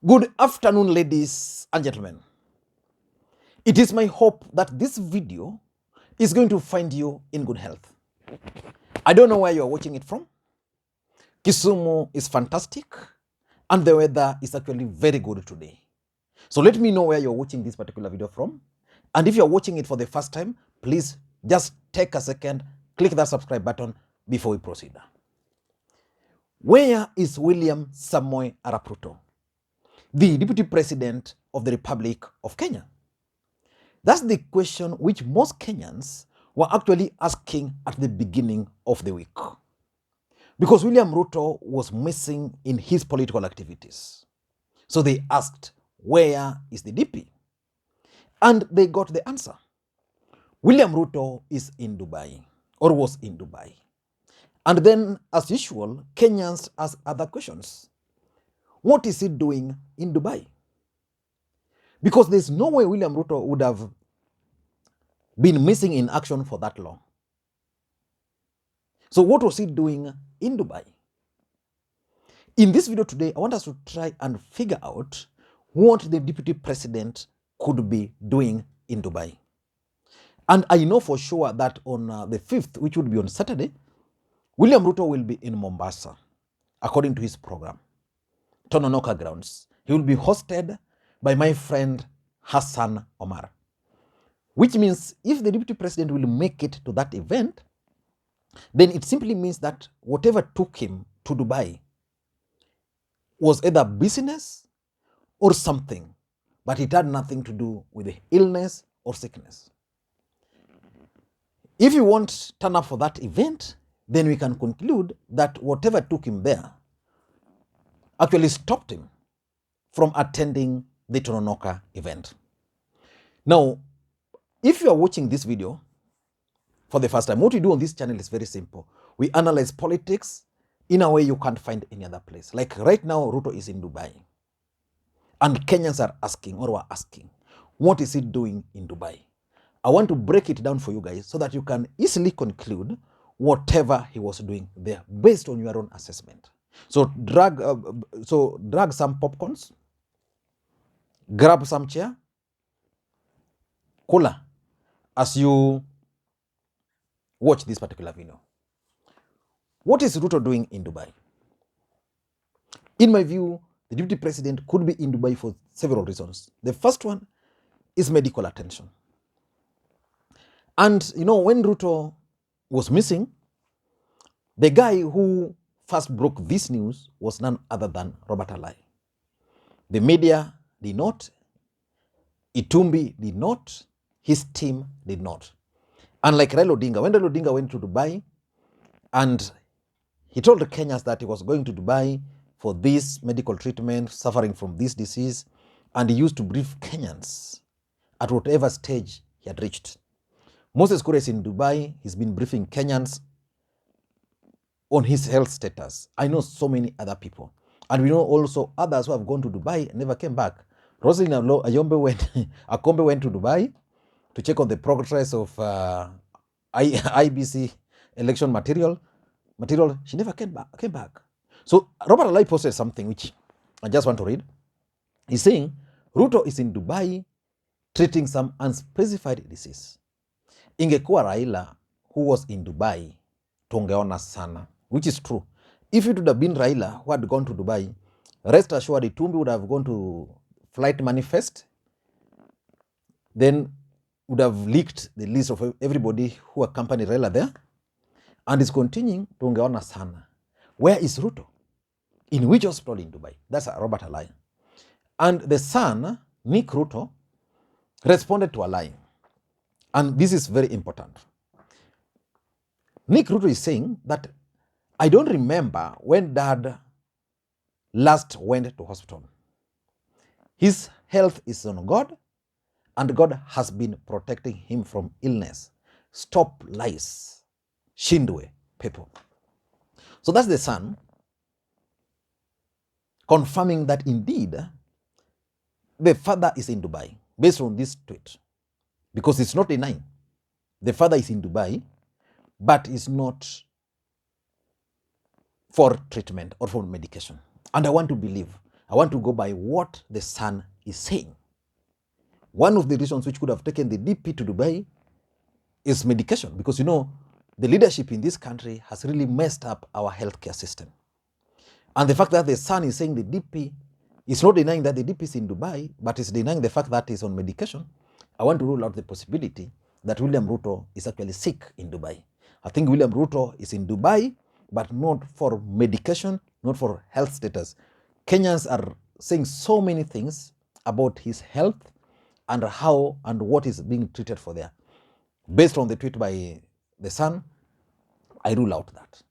Good afternoon, ladies and gentlemen. It is my hope that this video is going to find you in good health. I don't know where you are watching it from. Kisumu is fantastic and the weather is actually very good today. So let me know where you're watching this particular video from. And if you're watching it for the first time, please just take a second, click that subscribe button before we proceed. Where is William Samoei Arap Ruto, the Deputy President of the Republic of Kenya? That's the question which most Kenyans were actually asking at the beginning of the week. Because William Ruto was missing in his political activities. So they asked, where is the DP? And they got the answer. William Ruto is in Dubai, or was in Dubai. And then, as usual, Kenyans ask other questions. What is he doing in Dubai? Because there's no way William Ruto would have been missing in action for that long. So what was he doing in Dubai? In this video today, I want us to try and figure out what the Deputy President could be doing in Dubai. And I know for sure that on the 5th, which would be on Saturday, William Ruto will be in Mombasa, according to his program, Tononoka Grounds. He will be hosted by my friend Hassan Omar, which means if the Deputy President will make it to that event, then it simply means that whatever took him to Dubai was either business or something, but it had nothing to do with the illness or sickness. If you won't turn up for that event, then we can conclude that whatever took him there actually stopped him from attending the Tononoka event. Now, if you are watching this video for the first time, what we do on this channel is very simple. We analyze politics in a way you can't find any other place. Like right now, Ruto is in Dubai. And Kenyans are asking, or were asking, what is he doing in Dubai? I want to break it down for you guys so that you can easily conclude whatever he was doing there based on your own assessment. So drag some popcorns, grab some chair, cola, as you watch this particular video. What is Ruto doing in Dubai? In my view, the Deputy President could be in Dubai for several reasons. The first one is medical attention. And you know, when Ruto was missing, the guy who first broke this news was none other than Robert Alai. The media did not, Itumbi did not, his team did not. Unlike Raila Odinga, when Raila Odinga went to Dubai and he told the Kenyans that he was going to Dubai for this medical treatment, suffering from this disease, and he used to brief Kenyans at whatever stage he had reached. Moses Kuria is in Dubai, he's been briefing Kenyans on his health status. I know so many other people. And we know also others who have gone to Dubai and never came back. Rosalind Akombe went to Dubai to check on the progress of IBC election material. She never came back. So Robert Alai posted something which I just want to read. He's saying, Ruto is in Dubai treating some unspecified disease. Ingekuwa Raila who was in Dubai, tungeona sana, which is true. If it would have been Raila who had gone to Dubai, rest assured Itumbi would have gone to Flight Manifest, then would have leaked the list of everybody who accompanied Raila there, and is continuing tungeona sana. Where is Ruto? In which hospital in Dubai? That's Robert Alai. And the son, Nick Ruto, responded to Alai. And this is very important. Nick Ruto is saying that, I don't remember when dad last went to hospital. His health is on God, and God has been protecting him from illness. Stop lies. Shindwe people. So that's the son confirming that indeed the father is in Dubai based on this tweet. Because it's not denying. The father is in Dubai, but is not for treatment or for medication. And I want to believe I want to go by what the Sun is saying. One of the reasons which could have taken the DP to Dubai is medication, because the leadership in this country has really messed up our healthcare system. And the fact that the Sun is saying the DP is not denying that the DP is in Dubai, but is denying the fact that he's on medication. I want to rule out the possibility that William Ruto is actually sick in Dubai. I think William Ruto is in Dubai, but not for medication, not for health status. Kenyans are saying so many things about his health and how and what is being treated for there. Based on the tweet by the Sun, I rule out that.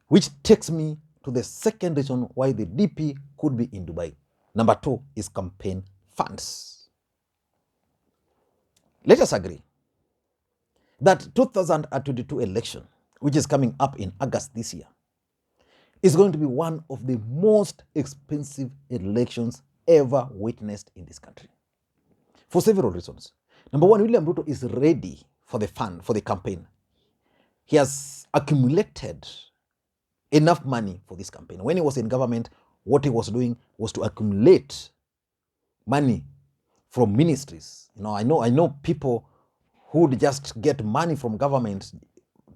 Which takes me to the second reason why the DP could be in Dubai. Number 2 is campaign funds. Let us agree that 2022 election, which is coming up in August this year, is going to be one of the most expensive elections ever witnessed in this country, for several reasons. Number 1, William Ruto is ready for the fund, for the campaign. He has accumulated enough money for this campaign. When he was in government, what he was doing was to accumulate money from ministries. I know people who would just get money from government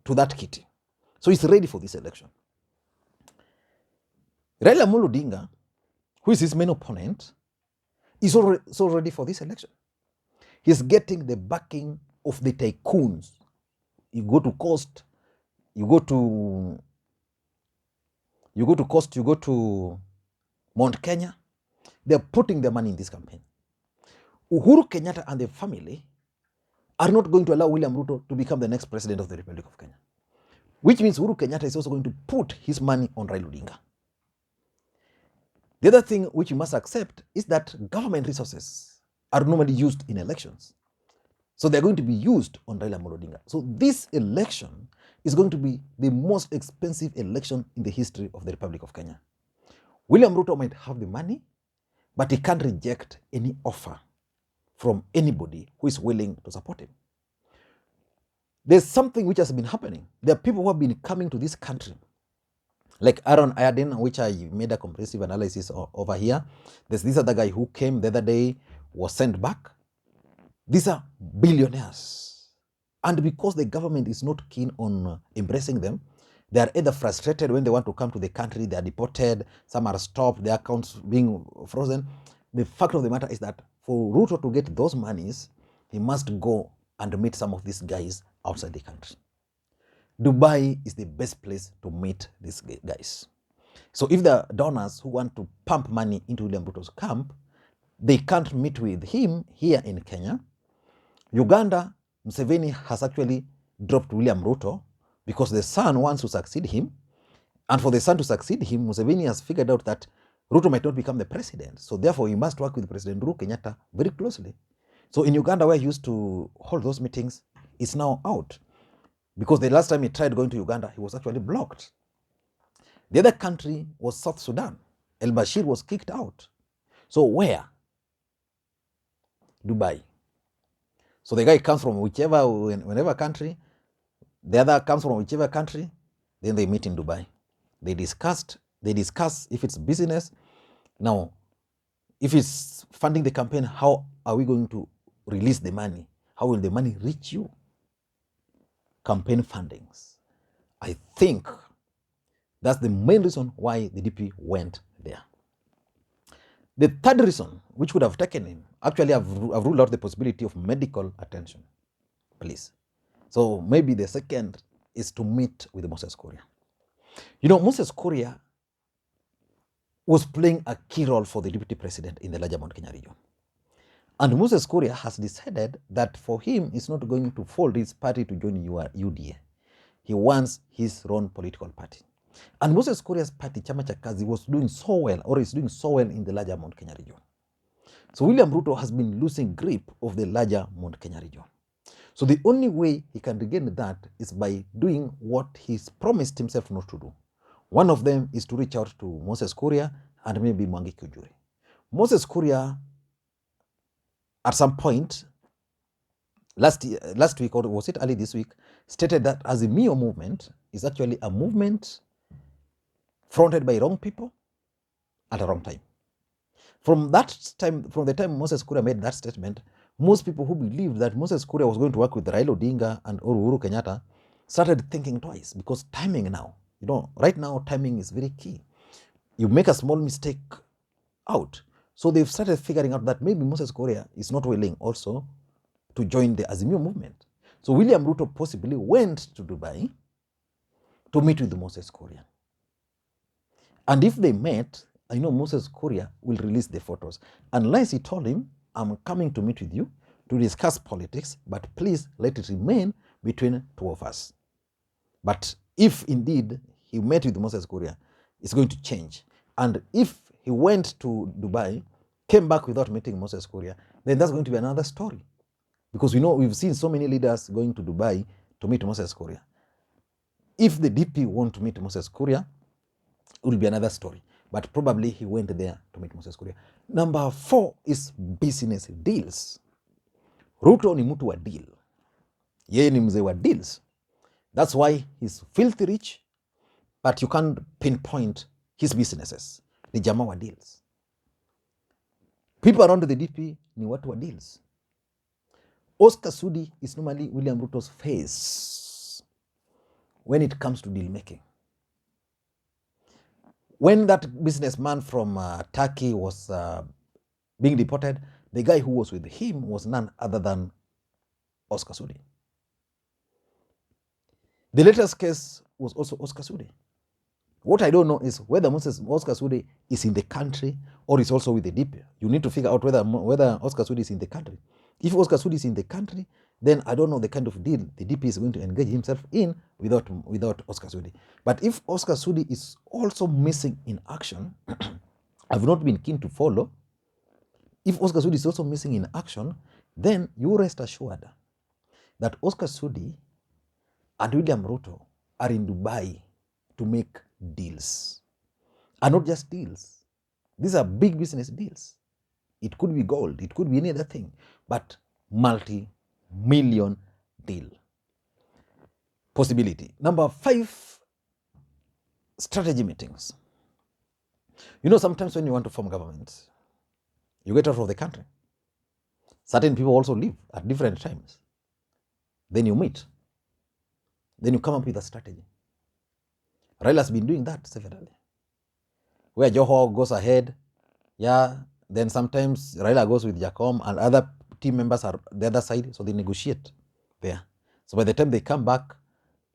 to that kitty. So he's ready for this election. Raila Amolo Odinga, who is his main opponent, is so ready for this election. He's getting the backing of the tycoons. You go to Coast, you go to Mount Kenya. They're putting their money in this campaign. Uhuru Kenyatta and the family are not going to allow William Ruto to become the next president of the Republic of Kenya, which means Uhuru Kenyatta is also going to put his money on Raila Odinga. The other thing which you must accept is that government resources are normally used in elections. So they're going to be used on Raila Amolo Odinga. So this election is going to be the most expensive election in the history of the Republic of Kenya. William Ruto might have the money, but he can't reject any offer from anybody who is willing to support him. There's something which has been happening. There are people who have been coming to this country, like Aaron Ayadin, which I made a comprehensive analysis over here. There's this other guy who came the other day, was sent back. These are billionaires. And because the government is not keen on embracing them, they are either frustrated when they want to come to the country, they are deported, some are stopped, their accounts being frozen. The fact of the matter is that for Ruto to get those monies, he must go and meet some of these guys outside the country. Dubai is the best place to meet these guys. So if the donors who want to pump money into William Ruto's camp, they can't meet with him here in Kenya. Uganda, Museveni has actually dropped William Ruto because the son wants to succeed him. And for the son to succeed him, Museveni has figured out that Ruto might not become the president. So therefore, he must work with President Uhuru Kenyatta very closely. So in Uganda, where he used to hold those meetings, it's now out. Because the last time he tried going to Uganda, he was actually blocked. The other country was South Sudan. El-Bashir was kicked out. So where? Dubai. So the guy comes from whenever country, the other comes from whichever country, then they meet in Dubai. They discuss if it's business. Now, if it's funding the campaign, how are we going to release the money? How will the money reach you? Campaign fundings. I think that's the main reason why the DP went there. The third reason, which would have taken him, actually I've ruled out the possibility of medical attention, please. So maybe the second is to meet with Moses Kuria. Moses Kuria was playing a key role for the deputy president in the larger Mount Kenya region. And Moses Kuria has decided that for him, he's not going to fold his party to join UDA. He wants his own political party. And Moses Kuria's party, Chama cha Kazi, was doing so well, or is doing so well in the larger Mount Kenya region. So William Ruto has been losing grip of the larger Mount Kenya region. So the only way he can regain that is by doing what he's promised himself not to do. One of them is to reach out to Moses Kuria and maybe Mwangi Kujuri. Moses Kuria, at some point, last week, or was it early this week, stated that Azimio movement is actually a movement fronted by wrong people at the wrong time. From the time Moses Kuria made that statement, most people who believed that Moses Kuria was going to work with Raila Odinga and Uhuru Kenyatta started thinking twice, because timing now, right now timing is very key. You make a small mistake out. So they've started figuring out that maybe Moses Kuria is not willing also to join the Azimio movement. So William Ruto possibly went to Dubai to meet with Moses Kuria. And if they met, I know Moses Kuria will release the photos. Unless he told him, I'm coming to meet with you to discuss politics, but please let it remain between two of us. But if indeed he met with Moses Kuria, it's going to change. And if he went to Dubai, came back without meeting Moses Kuria, then that's going to be another story. Because we've seen so many leaders going to Dubai to meet Moses Kuria. If the DP want to meet Moses Kuria, it will be another story. But probably he went there to meet Moses Kuria. Number 4 is business deals. Ruto ni mtu wa deal. Yeye ni mzee wa deals. That's why he's filthy rich, but you can't pinpoint his businesses. Ni jamaa wa deals. People around the DP ni watu wa deals. Oscar Sudi is normally William Ruto's face when it comes to deal making. When that businessman from Turkey was being deported, the guy who was with him was none other than Oscar Sudi. The latest case was also Oscar Sudi. What I don't know is whether Oscar Sudi is in the country or is also with the DP. You need to figure out whether Oscar Sudi is in the country. If Oscar Sudi is in the country, then I don't know the kind of deal the DP is going to engage himself in without Oscar Sudi. But if Oscar Sudi is also missing in action, I've not been keen to follow. If Oscar Sudi is also missing in action, then you rest assured that Oscar Sudi and William Ruto are in Dubai to make deals. And not just deals. These are big business deals. It could be gold, it could be any other thing, but multi-million deal possibility. Number 5, strategy meetings. Sometimes when you want to form government, you get out of the country. Certain people also leave at different times. Then you meet. Then you come up with a strategy. Raila has been doing that severally. Where Joho goes ahead, then sometimes Raila goes with Jacom and other team members are the other side, so they negotiate there. So by the time they come back,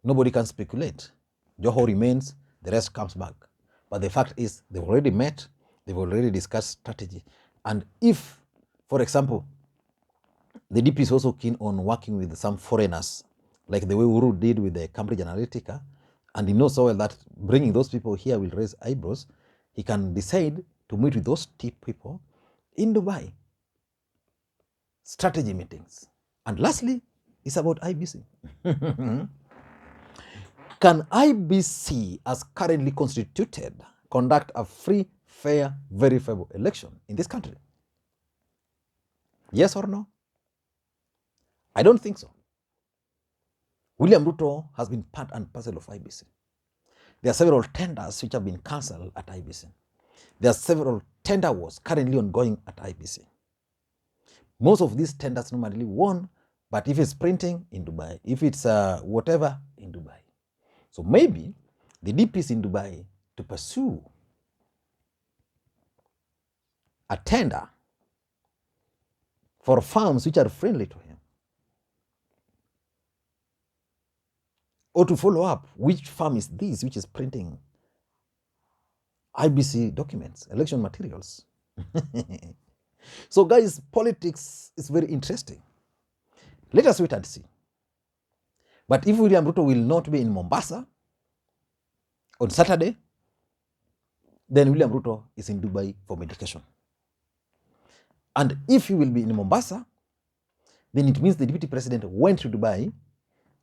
nobody can speculate. Joho remains, the rest comes back. But the fact is, they've already met, they've already discussed strategy. And if, for example, the DP is also keen on working with some foreigners, like the way Uhuru did with the Cambridge Analytica, and he knows so well that bringing those people here will raise eyebrows, he can decide to meet with those people in Dubai. Strategy meetings. And lastly, it's about IBC. Can IBC, as currently constituted, conduct a free, fair, verifiable election in this country? Yes or no? I don't think so. William Ruto has been part and parcel of IBC. There are several tenders which have been cancelled at IBC. There are several tender wars currently ongoing at IBC. Most of these tenders normally won, but if it's printing, in Dubai. If it's whatever, in Dubai. So maybe the DP is in Dubai to pursue a tender for farms which are friendly to him, or to follow up which farm is this which is printing IBC documents, election materials. So guys, politics is very interesting. Let us wait and see. But if William Ruto will not be in Mombasa on Saturday, then William Ruto is in Dubai for medication. And if he will be in Mombasa, then it means the deputy president went to Dubai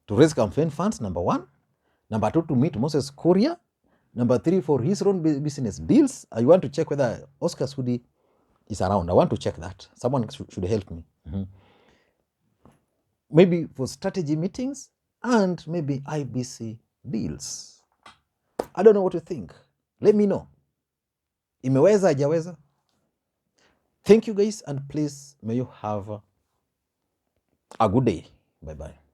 to raise campaign funds, number 1. Number 2, to meet Moses Kuria. Number 3, for his own business deals. I want to check whether Oscar Sudi is around. I want to check that. Someone should help me. Maybe for strategy meetings and maybe IBC deals. I don't know what you think. Let me know. Imeweza, hajaweza? Thank you guys, and please may you have a good day. Bye bye.